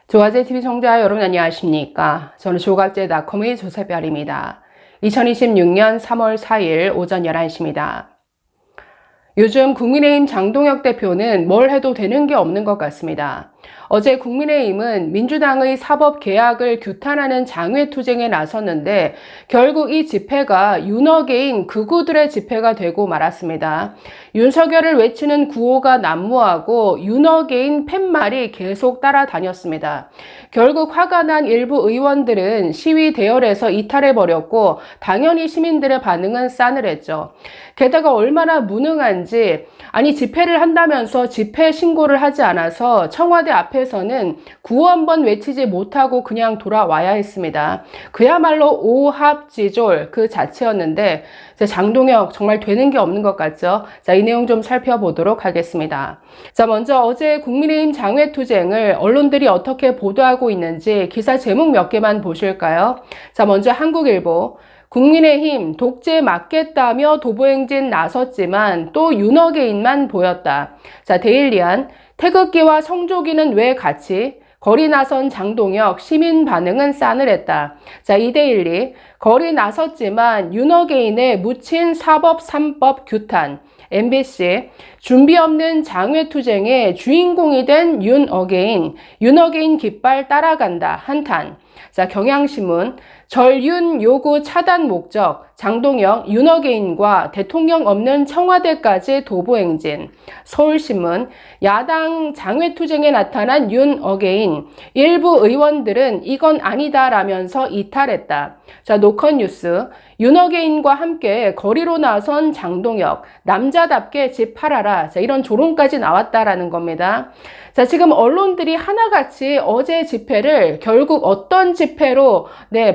조가제TV 청자 여러분 안녕하십니까? 저는 조가제닷컴의 조세별입니다. 2026년 3월 4일 오전 11시입니다. 요즘 국민의힘 장동혁 대표는 뭘 해도 되는 게 없는 것 같습니다. 어제 국민의힘은 민주당의 사법개혁을 규탄하는 장외투쟁에 나섰는데 결국 이 집회가 윤어게인 극우들의 집회가 되고 말았습니다. 윤석열을 외치는 구호가 난무하고 윤어게인 팻말이 계속 따라다녔습니다. 결국 화가 난 일부 의원들은 시위 대열에서 이탈해버렸고 당연히 시민들의 반응은 싸늘했죠. 게다가 얼마나 무능한지 집회를 한다면서 집회 신고를 하지 않아서 청와대 앞에서는 구호 한번 외치지 못하고 그냥 돌아와야 했습니다. 그야말로 오합지졸 그 자체였는데 장동혁 정말 되는 게 없는 것 같죠? 자, 이 내용 좀 살펴보도록 하겠습니다. 자, 먼저 어제 국민의힘 장외투쟁을 언론들이 어떻게 보도하고 있는지 기사 제목 몇 개만 보실까요? 자, 먼저 한국일보. 국민의힘 독재 막겠다며 도보행진 나섰지만 또 윤어게인만 보였다. 자, 데일리안. 태극기와 성조기는 왜 같이? 거리 나선 장동혁, 시민 반응은 싸늘했다. 자, 이데일리. 거리 나섰지만 윤어게인에 묻힌 사법 3법 규탄. MBC. 준비 없는 장외투쟁의 주인공이 된 윤어게인. 윤어게인 깃발 따라간다. 한탄. 자, 경향신문. 절윤 요구 차단 목적. 장동혁, 윤어게인과 대통령 없는 청와대까지 도보행진. 서울신문. 야당 장외투쟁에 나타난 윤어게인. 일부 의원들은 이건 아니다라면서 이탈했다. 자, 노컷뉴스. 윤어게인과 함께 거리로 나선 장동혁. 남자답게 집 팔아라. 자, 이런 조롱까지 나왔다라는 겁니다. 자, 지금 언론들이 하나같이 어제 집회를 결국 어떤 집회로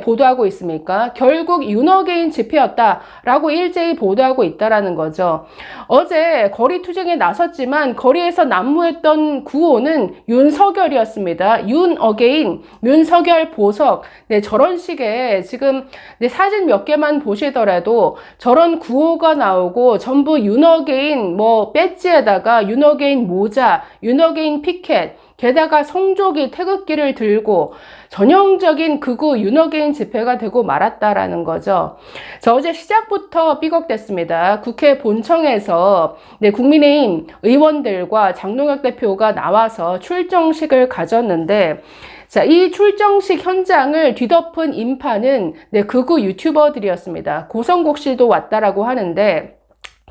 보도하고 있습니까? 결국 윤어게인 집회였다라고 일제히 보도하고 있다라는 거죠. 어제 거리 투쟁에 나섰지만 거리에서 난무했던 구호는 윤석열이었습니다. 윤어게인, 윤석열 보석. 저런 식의 지금 사진 몇 개만 보시더라도 저런 구호가 나오고 전부 윤어게인 배지에다가 윤어게인 모자, 윤어게인 피켓, 게다가 성조기 태극기를 들고 전형적인 극우 윤어게인 집회가 되고 말았다라는 거죠. 자, 어제 시작부터 삐걱댔습니다. 국회 본청에서 국민의힘 의원들과 장동혁 대표가 나와서 출정식을 가졌는데 자, 이 출정식 현장을 뒤덮은 인파는 극우 유튜버들이었습니다. 고성국 씨도 왔다라고 하는데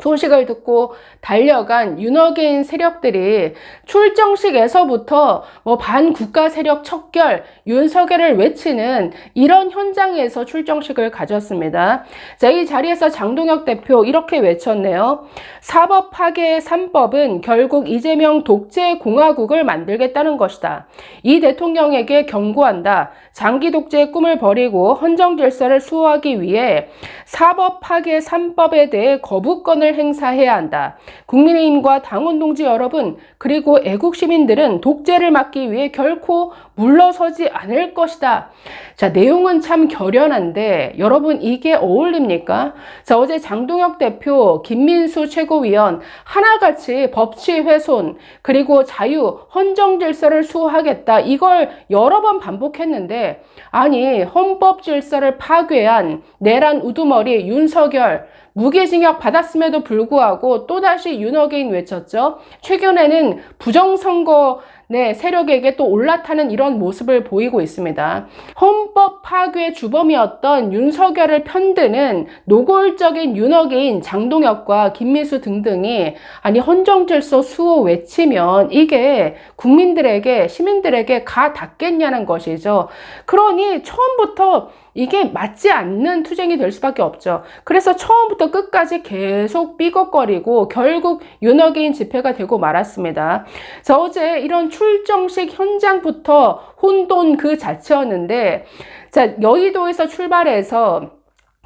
소식을 듣고 달려간 윤어게인 세력들이 출정식에서부터 반국가 세력 척결, 윤석열을 외치는 이런 현장에서 출정식을 가졌습니다. 자, 이 자리에서 장동혁 대표 이렇게 외쳤네요. 사법 파괴의 3법은 결국 이재명 독재 공화국을 만들겠다는 것이다. 이 대통령에게 경고한다. 장기 독재의 꿈을 버리고 헌정 질서를 수호하기 위해 사법 파괴 3법에 대해 거부권을 행사해야 한다. 국민의힘과 당원 동지 여러분 그리고 애국 시민들은 독재를 막기 위해 결코 물러서지 않을 것이다. 자, 내용은 참 결연한데 여러분 이게 어울립니까? 자, 어제 장동혁 대표, 김민수 최고위원 하나같이 법치 훼손 그리고 자유, 헌정 질서를 수호하겠다. 이걸 여러 번 반복했는데 아니 헌법 질서를 파괴한 내란 우두머리 윤석열 무기징역 받았음에도 불구하고 또다시 윤어게인 외쳤죠. 최근에는 부정선거 세력에게 또 올라타는 이런 모습을 보이고 있습니다. 헌법 파괴 주범이었던 윤석열을 편드는 노골적인 윤어게인 장동혁과 김민수 등등이 헌정질서 수호 외치면 이게 국민들에게 시민들에게 가 닿겠냐는 것이죠. 그러니 처음부터 이게 맞지 않는 투쟁이 될 수밖에 없죠. 그래서 처음부터 끝까지 계속 삐걱거리고 결국 윤어게인 집회가 되고 말았습니다. 자, 어제 이런 출정식 현장부터 혼돈 그 자체였는데 자, 여의도에서 출발해서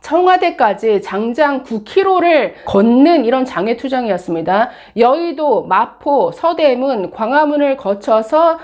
청와대까지 장장 9km를 걷는 이런 장외투쟁이었습니다. 여의도, 마포, 서대문, 광화문을 거쳐서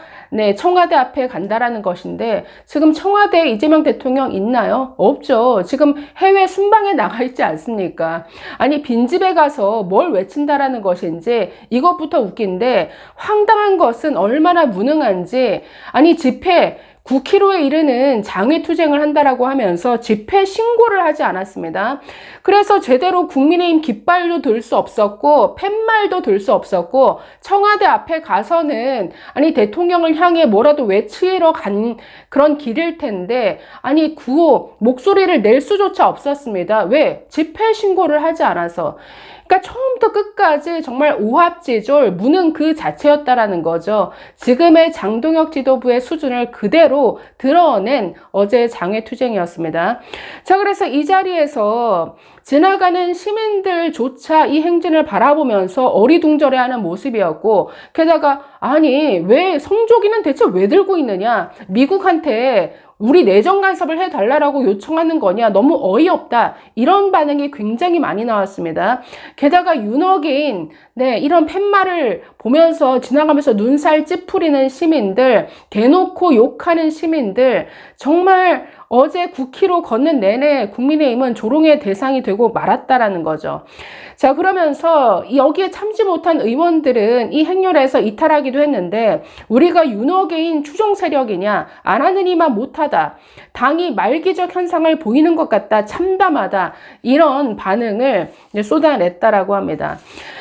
청와대 앞에 간다라는 것인데 지금 청와대에 이재명 대통령 있나요? 없죠. 지금 해외 순방에 나가 있지 않습니까? 아니 빈집에 가서 뭘 외친다라는 것인지 이것부터 웃긴데 황당한 것은 얼마나 무능한지 아니 집회 9km에 이르는 장외투쟁을 한다라고 하면서 집회 신고를 하지 않았습니다. 그래서 제대로 국민의힘 깃발도 들 수 없었고 팻말도 들 수 없었고 청와대 앞에 가서는 아니 대통령을 향해 뭐라도 외치러 간 그런 길일 텐데 아니 구호 목소리를 낼 수조차 없었습니다. 왜? 집회 신고를 하지 않아서. 그러니까 처음부터 끝까지 정말 오합지졸 무능 그 자체였다라는 거죠. 지금의 장동혁 지도부의 수준을 그대로 드러낸 어제 장외투쟁이었습니다. 자, 그래서 이 자리에서 지나가는 시민들조차 이 행진을 바라보면서 어리둥절해하는 모습이었고 게다가 아니 왜 성조기는 대체 왜 들고 있느냐 미국한테 우리 내정 간섭을 해달라고 요청하는 거냐 너무 어이없다 이런 반응이 굉장히 많이 나왔습니다. 게다가 윤호긴 이런 팻말을 보면서 지나가면서 눈살 찌푸리는 시민들 대놓고 욕하는 시민들 정말 어제 9km 걷는 내내 국민의힘은 조롱의 대상이 되고 말았다라는 거죠. 자, 그러면서 여기에 참지 못한 의원들은 이 행렬에서 이탈하기도 했는데 우리가 윤호개인 추종 세력이냐 안 하느니만 못하다 당이 말기적 현상을 보이는 것 같다 참담하다 이런 반응을 쏟아냈다라고 합니다.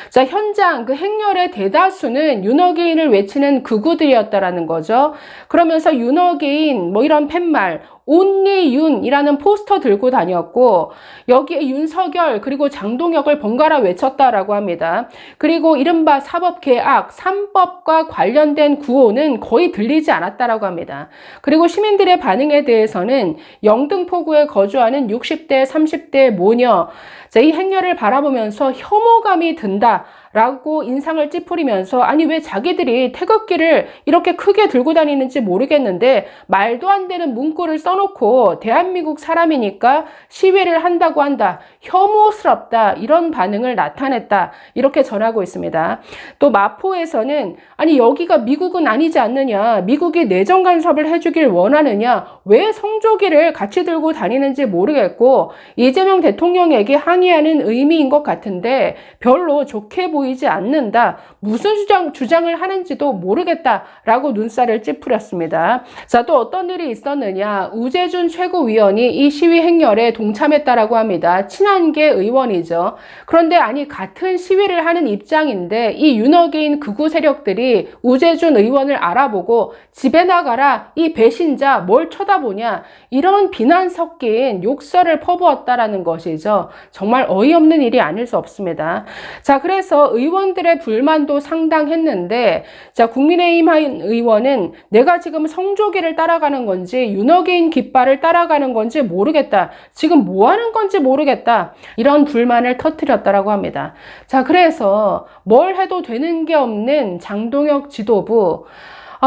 자, 현장 그 행렬의 대다수는 윤호개인을 외치는 극우들이었다라는 거죠. 그러면서 윤호개인 뭐 이런 팻말 온리 윤이라는 포스터 들고 다녔고 여기에 윤석열 그리고 장동혁을 번갈아 외쳤다라고 합니다. 그리고 이른바 사법개악 3법과 관련된 구호는 거의 들리지 않았다라고 합니다. 그리고 시민들의 반응에 대해서는 영등포구에 거주하는 60대 30대 모녀 이 행렬을 바라보면서 혐오감이 든다 라고 인상을 찌푸리면서 아니 왜 자기들이 태극기를 이렇게 크게 들고 다니는지 모르겠는데 말도 안 되는 문구를 써놓고 대한민국 사람이니까 시위를 한다고 한다. 혐오스럽다. 이런 반응을 나타냈다. 이렇게 전하고 있습니다. 또 마포에서는 아니 여기가 미국은 아니지 않느냐. 미국이 내정 간섭을 해주길 원하느냐. 왜 성조기를 같이 들고 다니는지 모르겠고 이재명 대통령에게 항의하는 의미인 것 같은데 별로 좋게 보이지 않는다. 무슨 주장을 하는지도 모르겠다라고 눈살을 찌푸렸습니다. 자, 또 어떤 일이 있었느냐. 우재준 최고위원이 이 시위 행렬에 동참했다라고 합니다. 친한계 의원이죠. 그런데 아니 같은 시위를 하는 입장인데 이 윤호개인 극우 세력들이 우재준 의원을 알아보고 집에 나가라 이 배신자 뭘 쳐다보냐 이런 비난 섞인 욕설을 퍼부었다라는 것이죠. 정말 어이없는 일이 아닐 수 없습니다. 자, 그래서 의원들의 불만도 상당했는데 자, 국민의힘 의원은 내가 지금 성조기를 따라가는 건지 윤호개인 깃발을 따라가는 건지 모르겠다. 지금 뭐 하는 건지 모르겠다. 이런 불만을 터뜨렸다라고 합니다. 자, 그래서 뭘 해도 되는 게 없는 장동혁 지도부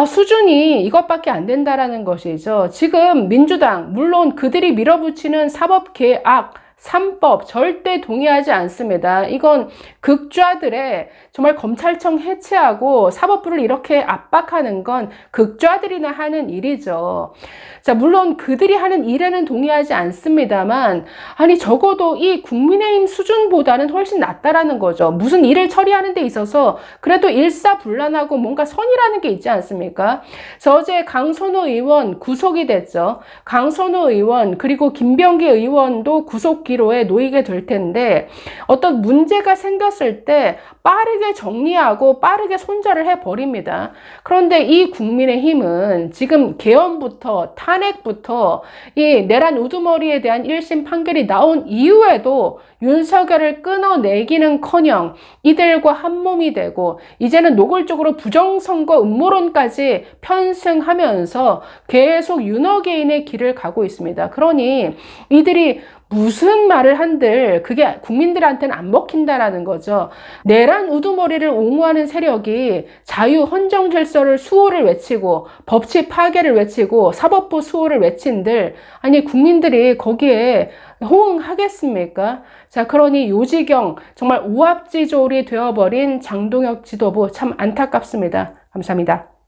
수준이 이것밖에 안 된다라는 것이죠. 지금 민주당 물론 그들이 밀어붙이는 사법개악 3법 절대 동의하지 않습니다. 이건 극좌들의 정말 검찰청 해체하고 사법부를 이렇게 압박하는 건 극좌들이나 하는 일이죠. 자, 물론 그들이 하는 일에는 동의하지 않습니다만 아니 적어도 이 국민의힘 수준보다는 훨씬 낫다라는 거죠. 무슨 일을 처리하는 데 있어서 그래도 일사불란하고 뭔가 선이라는 게 있지 않습니까? 자, 어제 강선호 의원 구속이 됐죠. 강선호 의원 그리고 김병기 의원도 구속기로에 놓이게 될 텐데 어떤 문제가 생겼을 때 빠르게 정리하고 빠르게 손절을 해버립니다. 그런데 이 국민의힘은 지금 개헌부터 탄핵부터 이 내란 우두머리에 대한 1심 판결이 나온 이후에도 윤석열을 끊어내기는커녕 이들과 한몸이 되고 이제는 노골적으로 부정선거 음모론까지 편승하면서 계속 윤호개인의 길을 가고 있습니다. 그러니 이들이 무슨 말을 한들 그게 국민들한테는 안 먹힌다라는 거죠. 내란 우두머리를 옹호하는 세력이 자유 헌정 질서를 수호를 외치고 법치 파괴를 외치고 사법부 수호를 외친들, 아니 국민들이 거기에 호응하겠습니까? 자, 그러니 요지경 정말 오합지졸이 되어버린 장동혁 지도부 참 안타깝습니다. 감사합니다.